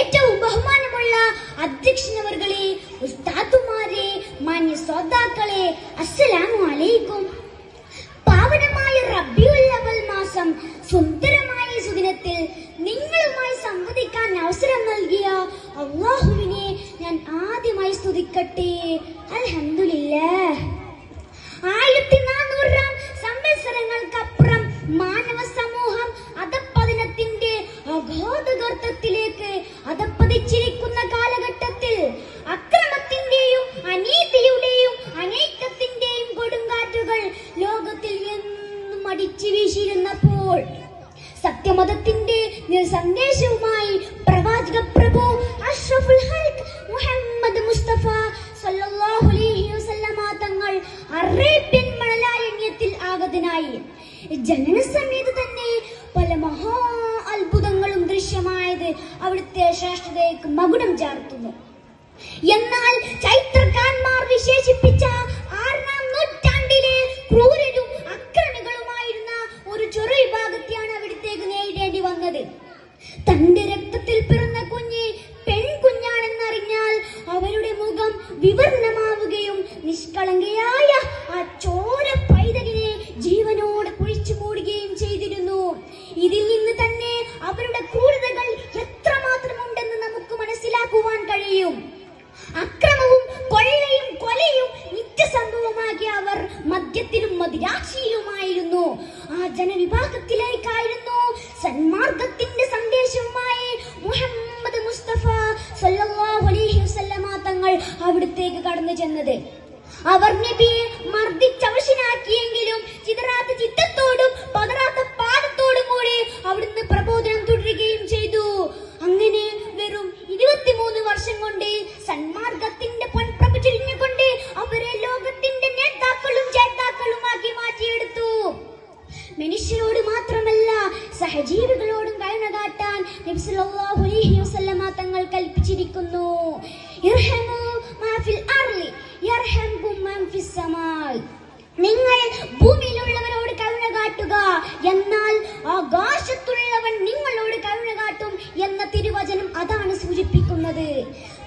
ഏറ്റവും ബഹുമാനമുള്ള അധ്യക്ഷനവർകളെ, ഉസ്താദുമാരെ, മാന്യ ശ്രോതാക്കളെ, അസ്സലാമു അലൈക്കും. പാവനമായ റബീഉൽ അവൽ മാസം സുന്ദരമായ സുദിനത്തിൽ നിങ്ങളുമായി സംവദിക്കാൻ അവസരം നൽകിയ അല്ലാഹുവിനെ ഞാൻ ആദ്യമായി സ്തുതിക്കട്ടെ. അൽഹംദുലില്ലാഹ്. 1400 സംവത്സരങ്ങൾക്കപ്പുറം മാനവ സമൂഹം അധപ്പതനത്തിന്റെ അഗാധഗർത്തത്തിലേക്ക് അധപ്പതിച്ചിരിക്കുന്ന കാലഘട്ടത്തിൽ അക്രമത്തിന്റെയും അനീതിയുടെയും അനൈക്യത്തിന്റെയും കൊടുങ്കാറ്റുകൾ ലോകത്തിൽ എന്നും അടിച്ചു വീശിയിരുന്നപ്പോൾ സത്യമതത്തിന്റെ സന്ദേശവുമായി പ്രവാചക പ്രഭു അഷ്റഫുൽ ഹൽഖ് മുഹമ്മദ് മുസ്തഫ സല്ലല്ലാഹു അലൈഹി വസല്ലമ തങ്ങൾ അറേബ്യൻ മണലാരണ്യത്തിൽ ആഗതനായി. ജനന സമയത്ത് തന്നെ പല മഹാ അത്ഭുതങ്ങളും ദൃശ്യമായത് അവിടുത്തെ ശ്രേഷ്ഠതയ്ക്ക് മകുടം ചാർത്തുന്നു. എന്നാൽ ചൈത്രകാരന്മാർ വിശേഷിപ്പിച്ച 6-ാം നൂറ്റാണ്ടിലെ ക്രൂരരും അക്രമികളുമായിരുന്ന ഒരു ചെറു വിഭാഗത്തെയാണ് അവിടത്തേക്ക് നേരിടേണ്ടി വന്നത്. തന്റെ രക്തത്തിൽ പിറന്ന കുഞ്ഞ് പെൺകുഞ്ഞാണെന്നറിഞ്ഞാൽ അവരുടെ മുഖം വിവർണമാവുകയും നിഷ്കളങ്കയായ ആ ചോര പൈതലിനെ ജീവനോടെ കുഴിച്ചു മൂടുകയും ചെയ്തിരുന്നു. ഇതിൽ നിന്ന് തന്നെ അവരുടെ ക്രൂരതകൾ എത്രമാത്രമുണ്ടെന്ന് നമുക്ക് മനസ്സിലാക്കുവാൻ കഴിയും. അക്രമവും കൊള്ളയും കൊലയും നിത്യസംഭവമാക്കിയ അവർ മദ്യത്തിലും മദിരാശിയിലുമായിരുന്നു. ആ ജനവിഭാഗത്തിലേക്കായിരുന്നു സന്മാർഗത്തിന്റെ സന്ദേശവുമായി മുഹമ്മദ് മുസ്തഫ സല്ലല്ലാഹു അലൈഹി വസല്ലമ തങ്ങൾ അവിടത്തേക്ക് കടന്നു ചെന്നത്. അവർ നബിയെ മർദ്ദിച്ചവശനാക്കിയെങ്കിലും ചിതറാത്ത ചിത്തത്തോടും പതറാത്ത പാദത്തോടും കൂടി അവിടുന്ന് പ്രബോധനം തുടരുകയും ചെയ്തു. അങ്ങനെ വെറും 23 വർഷം കൊണ്ട് സന്മാർഗത്തിന്റെ പൊൻപ്രഭ ചൊരിഞ്ഞുകൊണ്ട് അവരെ ലോകത്തിന്റെ നേതാക്കളും ജേതാക്കളുമാക്കി മാറ്റിയെടുത്തു. മനുഷ്യരോട് മാത്രമല്ല സഹജീവികളോടും കരുണ കാട്ടാൻ നബി സല്ലല്ലാഹു അലൈഹി വസല്ലമ തങ്ങൾ കൽപ്പിച്ചിരിക്കുന്നു. ഇർഹമു മാ ഫിൽ അർളി യർഹംകും മൻ ഫിസ് സമാ. നിങ്ങൾ ഭൂമിയിലുള്ളവരോട് കരുണ കാട്ടുക, എന്നാൽ ആകാശത്തുള്ളവൻ നിങ്ങളോട് കരുണ കാട്ടും എന്ന തിരുവചനം അതാണ് സൂചിപ്പിക്കുന്നത്.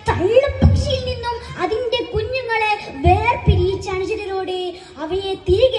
തള്ളപ്പക്ഷിയിൽ നിന്നും അതിന്റെ കുഞ്ഞുങ്ങളെ വേർപിരിയിച്ച അനുചരരോട് അവയെ തിരികെ